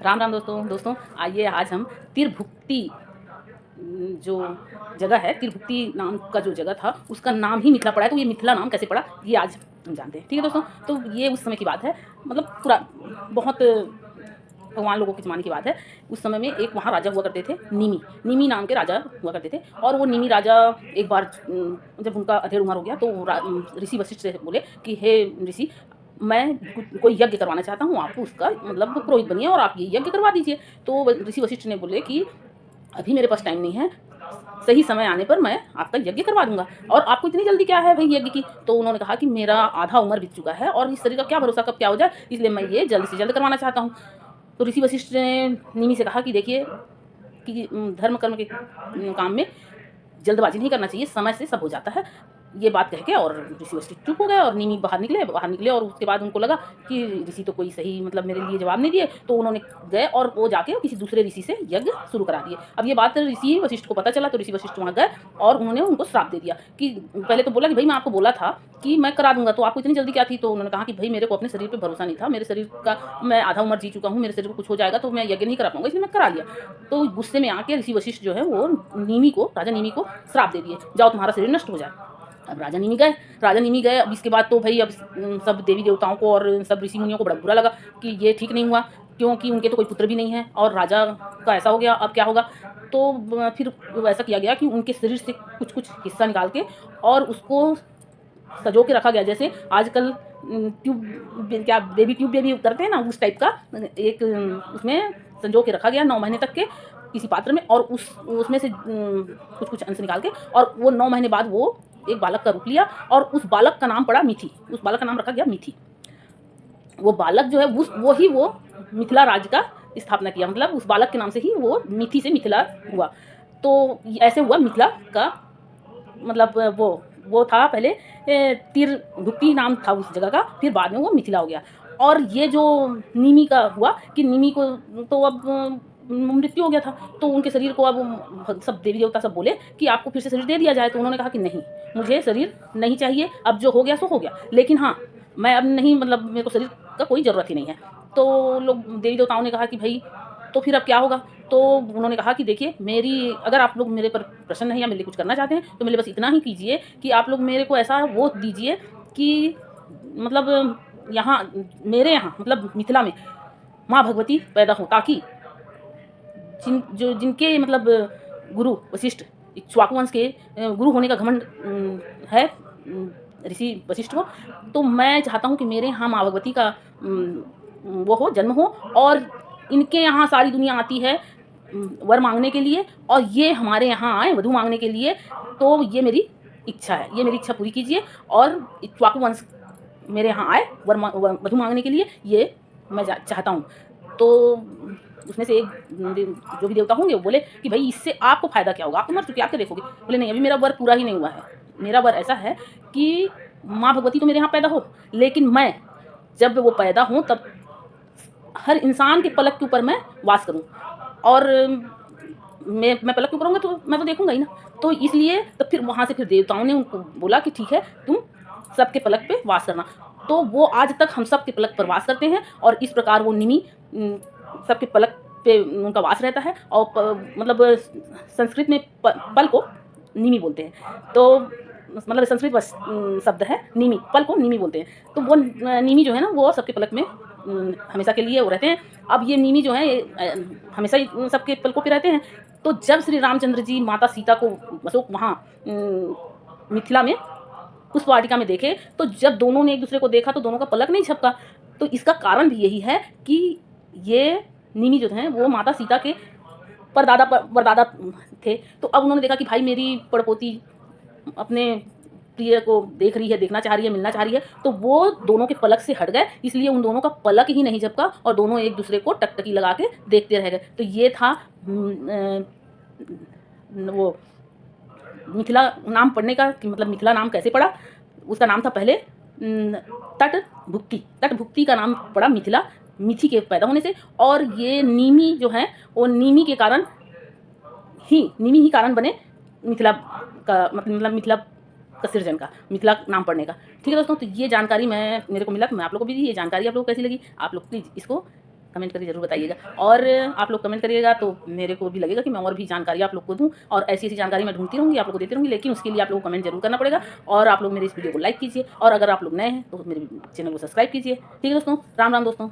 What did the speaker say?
राम राम दोस्तों आइए आज हम तिरभुक्ति जो जगह है, तिरभुक्ति नाम का जो जगह था उसका नाम ही मिथिला पड़ा है। तो ये मिथिला नाम कैसे पड़ा ये आज हम जानते हैं। ठीक है दोस्तों, तो ये उस समय की बात है, मतलब पूरा बहुत भगवान लोगों के ज़माने की बात है। उस समय में एक वहाँ राजा हुआ करते थे, निमी नाम के राजा हुआ करते थे। और वो निमी राजा एक बार जब उनका अधेड़ उम्र हो गया तो ऋषि वशिष्ठ से बोले कि हे ऋषि, मैं कोई यज्ञ करवाना चाहता हूँ, आप उसका मतलब पुरोहित बनिए और आप ये यज्ञ करवा दीजिए। तो ऋषि वशिष्ठ ने बोले कि अभी मेरे पास टाइम नहीं है, सही समय आने पर मैं आपका यज्ञ करवा दूंगा। और आपको इतनी जल्दी क्या है भाई यज्ञ की? तो उन्होंने कहा कि मेरा आधा उम्र बीत चुका है और इस शरीर का क्या भरोसा कब क्या हो जाए, इसलिए मैं ये जल्द से जल्द करवाना चाहता हूँ। तो ऋषि वशिष्ठ ने निमि से कहा कि देखिए कि धर्म कर्म के काम में जल्दबाजी नहीं करना चाहिए, समय से सब हो जाता है। ये बात कह के और ऋषि वशिष्ठ चुप हो गए और निमि बाहर निकले और उसके बाद उनको लगा कि ऋषि तो कोई सही मतलब मेरे लिए जवाब नहीं दिए। तो उन्होंने गए और वो जाके किसी दूसरे ऋषि से यज्ञ शुरू करा दिए। अब ये बात ऋषि वशिष्ठ को पता चला तो ऋषि वशिष्ठ वहाँ गए और उन्होंने उनको श्राप दे दिया कि पहले तो बोला कि भाई मैं आपको बोला था कि मैं करा दूंगा, तो आपको इतनी जल्दी क्या थी? तो उन्होंने कहा कि भाई मेरे को अपने शरीर पे भरोसा नहीं था, मेरे शरीर का मैं आधा उम्र जी चुका हूँ, मेरे शरीर को कुछ हो जाएगा तो मैं यज्ञ नहीं करा पाऊंगा, इसलिए मैं करा लिया। तो गुस्से में आके ऋषि वशिष्ठ जो है वो राजा निमि को श्राप दे दिए, जाओ तुम्हारा शरीर नष्ट हो जाए। अब राजा निमि गए। अब इसके बाद तो भाई अब सब देवी देवताओं को और सब ऋषि मुनियों को बड़ा बुरा लगा कि ये ठीक नहीं हुआ, क्योंकि उनके तो कोई पुत्र भी नहीं है और राजा का ऐसा हो गया, अब क्या होगा? तो फिर ऐसा किया गया कि उनके शरीर से कुछ कुछ हिस्सा निकाल के और उसको सजो के रखा गया, जैसे आजकल ट्यूब क्या बेबी ट्यूब बेबी करते हैं ना, उस टाइप का एक उसमें संजो के रखा गया 9 महीने तक के किसी पात्र में। और उसमें से कुछ कुछ अंश निकाल के और वो 9 महीने बाद वो एक बालक का रूप लिया और उस बालक का नाम पड़ा मिथि, उस बालक का नाम रखा गया मिथि। वो बालक जो है वो मिथिला राज्य का स्थापना किया, मतलब उस बालक के नाम से ही वो मिथि से मिथिला हुआ। तो ऐसे हुआ मिथिला का मतलब वो था पहले तिरभुक्ति नाम था उस जगह का, फिर बाद में वो मिथिला हो गया। और ये जो निमि का हुआ कि निमि को तो अब मृत्यु हो गया था, तो उनके शरीर को अब सब देवी देवता सब बोले कि आपको फिर से शरीर दे दिया जाए। तो उन्होंने कहा कि नहीं, मुझे शरीर नहीं चाहिए, अब जो हो गया सो हो गया, लेकिन हाँ मैं अब नहीं, मतलब मेरे को शरीर का कोई ज़रूरत ही नहीं है। तो लोग देवी देवताओं ने कहा कि भाई तो फिर अब क्या होगा? तो उन्होंने कहा कि देखिए मेरी, अगर आप लोग मेरे पर प्रसन्न हैं या मेरे लिए कुछ करना चाहते हैं तो मेरे बस इतना ही कीजिए कि आप लोग मेरे को ऐसा वो दीजिए कि मतलब यहाँ मेरे यहाँ मतलब मिथिला में माँ भगवती पैदा हो, ताकि जिनके मतलब गुरु वशिष्ठ इक्ष्वाकु वंश के गुरु होने का घमंड है ऋषि वशिष्ठ को। तो मैं चाहता हूँ कि मेरे यहाँ माँ भगवती का वो हो, जन्म हो, और इनके यहाँ सारी दुनिया आती है वर मांगने के लिए, और ये हमारे यहाँ आए वधु मांगने के लिए। तो ये मेरी इच्छा है, ये मेरी इच्छा पूरी कीजिए और इक्ष्वाकु वंश मेरे यहाँ आए वधु मांगने के लिए, ये मैं चाहता हूँ। तो उसमें से एक जो भी देवता होंगे वो बोले कि भाई इससे आपको फ़ायदा क्या होगा, आप तो मर चुके, आप क्या देखोगे? बोले नहीं, अभी मेरा वर पूरा ही नहीं हुआ है। मेरा वर ऐसा है कि माँ भगवती तो मेरे यहाँ पैदा हो, लेकिन मैं जब वो पैदा हूँ तब हर इंसान के पलक के ऊपर मैं वास करूँ, और मैं पलक के ऊपर होऊंगा तो मैं तो देखूंगा ही ना। तो इसलिए तो फिर वहाँ से फिर देवताओं ने उनको बोला कि ठीक है, तुम सबके पलक पे वास करना। तो वो आज तक हम सबके पलक पर वास करते हैं, और इस प्रकार वो निमि सबके पलक पे उनका वास रहता है। और मतलब संस्कृत में पल को निमि बोलते हैं। तो मतलब संस्कृत शब्द है निमि, पल को निमि बोलते हैं। तो वो निमि जो है ना वो सबके पलक में हमेशा के लिए वो रहते हैं। अब ये निमि जो है हमेशा ही सबके पलकों पे रहते हैं। तो जब श्री रामचंद्र जी माता सीता को अशोक वहाँ मिथिला में उस वाटिका में देखे, तो जब दोनों ने एक दूसरे को देखा तो दोनों का पलक नहीं झपका। तो इसका कारण भी यही है कि ये निमि जो हैं वो माता सीता के परदादा थे। तो अब उन्होंने देखा कि भाई मेरी पड़पोती अपने प्रिय को देख रही है, देखना चाह रही है, मिलना चाह रही है, तो वो दोनों के पलक से हट गए, इसलिए उन दोनों का पलक ही नहीं झपका और दोनों एक दूसरे को टकटकी लगा के देखते रह गए। तो ये था वो मिथिला नाम पढ़ने का, कि मतलब मिथिला नाम कैसे पड़ा। उसका नाम था पहले तटभुक्ति का नाम पड़ा मिथिला, मिथि के पैदा होने से। और ये निमि जो है वो निमि ही कारण बने मिथिला का, मतलब मिथिला का सृजन का, मिथिला नाम पढ़ने का। ठीक है दोस्तों, तो ये जानकारी मेरे को मिला, तो मैं आप लोगों को भी दी। ये जानकारी आप लोगों को कैसी लगी? आप लोग प्लीज़ इसको कमेंट करके ज़रूर बताइएगा। और आप लोग कमेंट करिएगा तो मेरे को भी लगेगा कि मैं और भी जानकारी आप लोग को दूँ, और ऐसी-ऐसी जानकारी मैं ढूँढती रहूँगी, आप लोग को देती रहूँगी, लेकिन उसके लिए आप लोगों को कमेंट ज़रूर करना पड़ेगा। और आप लोग मेरे इस वीडियो को लाइक कीजिए, और अगर आप लोग नए हैं तो मेरे चैनल को सब्सक्राइब कीजिए। ठीक है दोस्तों, राम राम दोस्तों।